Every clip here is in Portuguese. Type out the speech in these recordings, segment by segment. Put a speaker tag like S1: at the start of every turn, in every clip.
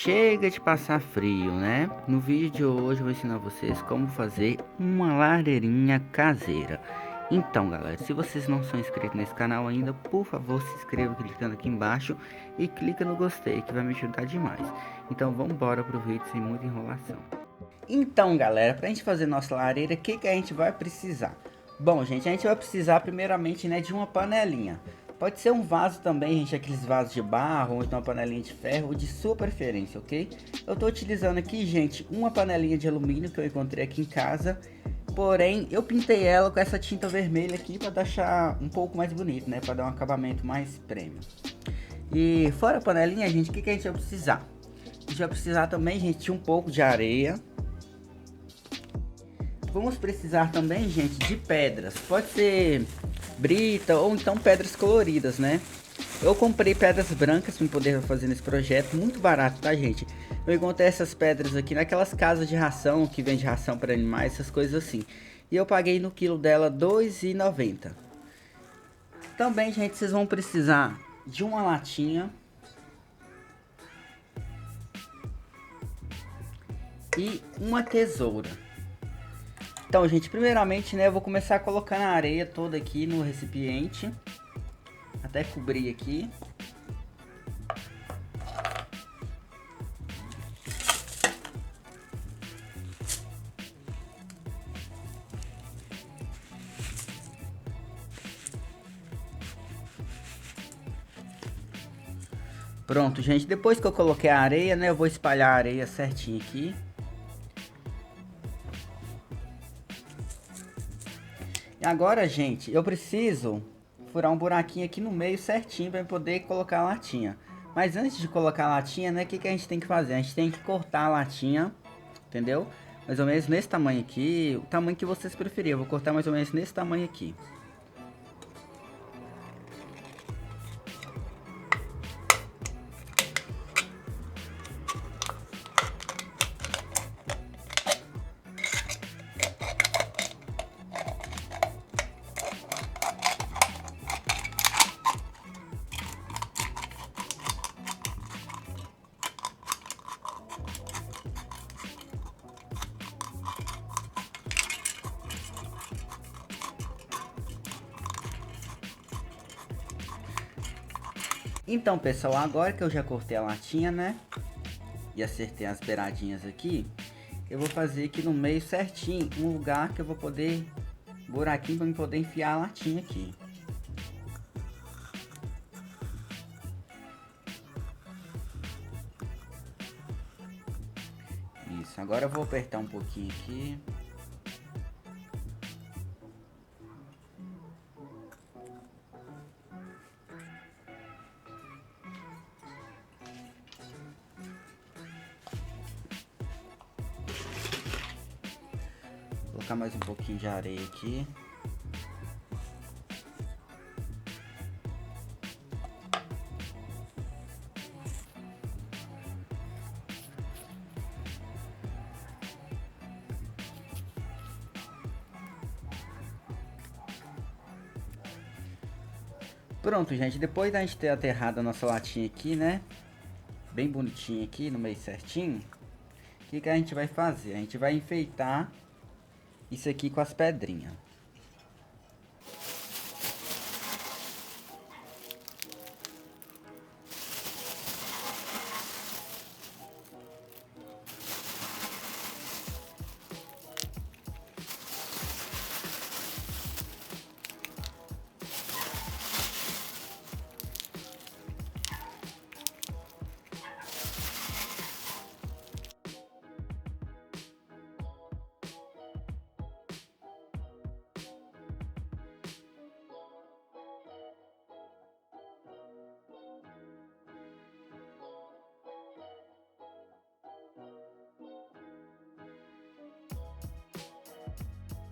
S1: Chega de passar frio, né? No vídeo de hoje eu vou ensinar vocês como fazer uma lareirinha caseira. Então, galera, se vocês não são inscritos nesse canal ainda, por favor, se inscreva clicando aqui embaixo e clica no gostei, que vai me ajudar demais. Então, vamos embora pro vídeo sem muita enrolação. Então, galera, pra gente fazer nossa lareira, o que a gente vai precisar? Bom, gente, a gente vai precisar primeiramente, né, de uma panelinha. Pode ser um vaso também, gente, aqueles vasos de barro, ou então uma panelinha de ferro, de sua preferência, ok? Eu tô utilizando aqui, gente, uma panelinha de alumínio que eu encontrei aqui em casa. Porém, eu pintei ela com essa tinta vermelha aqui para deixar um pouco mais bonito, né? Para dar um acabamento mais premium. E fora a panelinha, gente, o que a gente vai precisar? A gente vai precisar também, gente, de um pouco de areia. Vamos precisar também, gente, de pedras. Pode ser brita ou então pedras coloridas, né? Eu comprei pedras brancas para poder fazer nesse projeto, muito barato, tá, gente? Eu encontrei essas pedras aqui naquelas casas de ração, que vende ração para animais, essas coisas assim. E eu paguei no quilo dela R$ 2,90. Também, gente, vocês vão precisar de uma latinha e uma tesoura. Então, gente, primeiramente, né, eu vou começar colocando a areia toda aqui no recipiente, até cobrir aqui. Pronto, gente, depois que eu coloquei a areia, né, eu vou espalhar a areia certinho aqui. E agora, gente, eu preciso furar um buraquinho aqui no meio certinho para poder colocar a latinha. Mas antes de colocar a latinha, né, o que a gente tem que fazer? A gente tem que cortar a latinha, entendeu? Mais ou menos nesse tamanho aqui, o tamanho que vocês preferirem. Eu vou cortar mais ou menos nesse tamanho aqui. Então, pessoal, agora que eu já cortei a latinha, né, e acertei as beiradinhas aqui, eu vou fazer aqui no meio certinho um lugar que eu vou poder, buraquinho para me poder enfiar a latinha aqui. Isso, agora eu vou apertar um pouquinho aqui. Vou colocar mais um pouquinho de areia aqui. Pronto, gente, depois da gente ter aterrado a nossa latinha aqui, né, bem bonitinha aqui, no meio certinho, o que a gente vai fazer? A gente vai enfeitar isso aqui com as pedrinhas.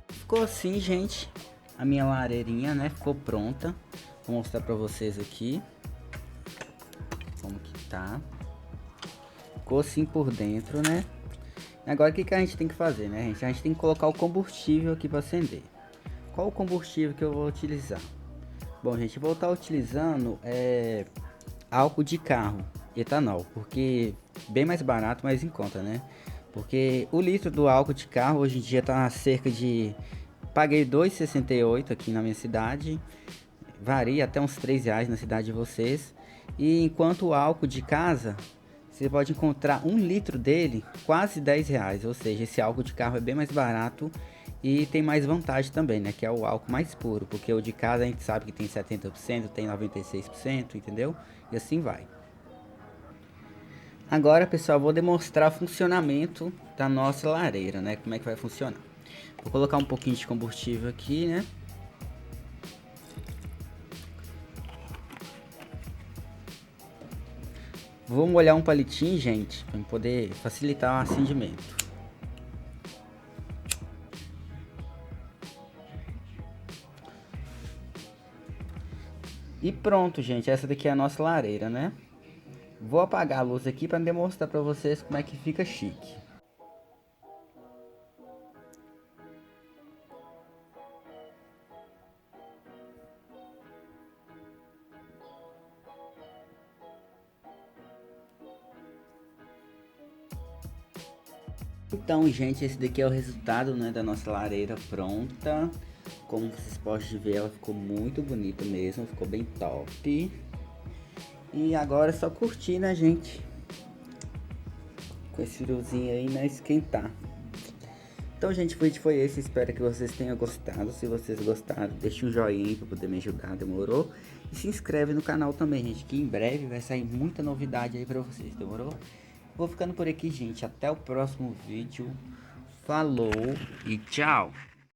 S1: Ficou assim, gente, a minha lareirinha, né, ficou pronta. Vou mostrar pra vocês aqui como que tá. Ficou assim por dentro, né. Agora o que a gente tem que fazer, né, gente? A gente tem que colocar o combustível aqui para acender. Qual o combustível que eu vou utilizar? Bom, gente, vou estar utilizando álcool de carro, etanol, porque bem mais barato, mais em conta, né? Porque o litro do álcool de carro hoje em dia tá cerca de... Paguei R$ 2,68 aqui na minha cidade. Varia até uns R$ 3 na cidade de vocês. E enquanto o álcool de casa, você pode encontrar 1 litro dele quase R$ 10. Ou seja, esse álcool de carro é bem mais barato e tem mais vantagem também, né? Que é o álcool mais puro. Porque o de casa a gente sabe que tem 70%, tem 96%, entendeu? E assim vai. Agora, pessoal, vou demonstrar o funcionamento da nossa lareira, né? Como é que vai funcionar. Vou colocar um pouquinho de combustível aqui, né? Vou molhar um palitinho, gente, para poder facilitar o acendimento. E pronto, gente, essa daqui é a nossa lareira, né? Vou apagar a luz aqui para demonstrar para vocês como é que fica chique. Então, gente, esse daqui é o resultado, né, da nossa lareira pronta. Como vocês podem ver, ela ficou muito bonita mesmo, ficou bem top. E agora é só curtir, né, gente? Com esse friozinho aí, né, esquentar. Então, gente, o vídeo foi esse. Espero que vocês tenham gostado. Se vocês gostaram, deixe um joinha aí pra poder me ajudar, demorou? E se inscreve no canal também, gente, que em breve vai sair muita novidade aí pra vocês, demorou? Vou ficando por aqui, gente. Até o próximo vídeo. Falou e tchau!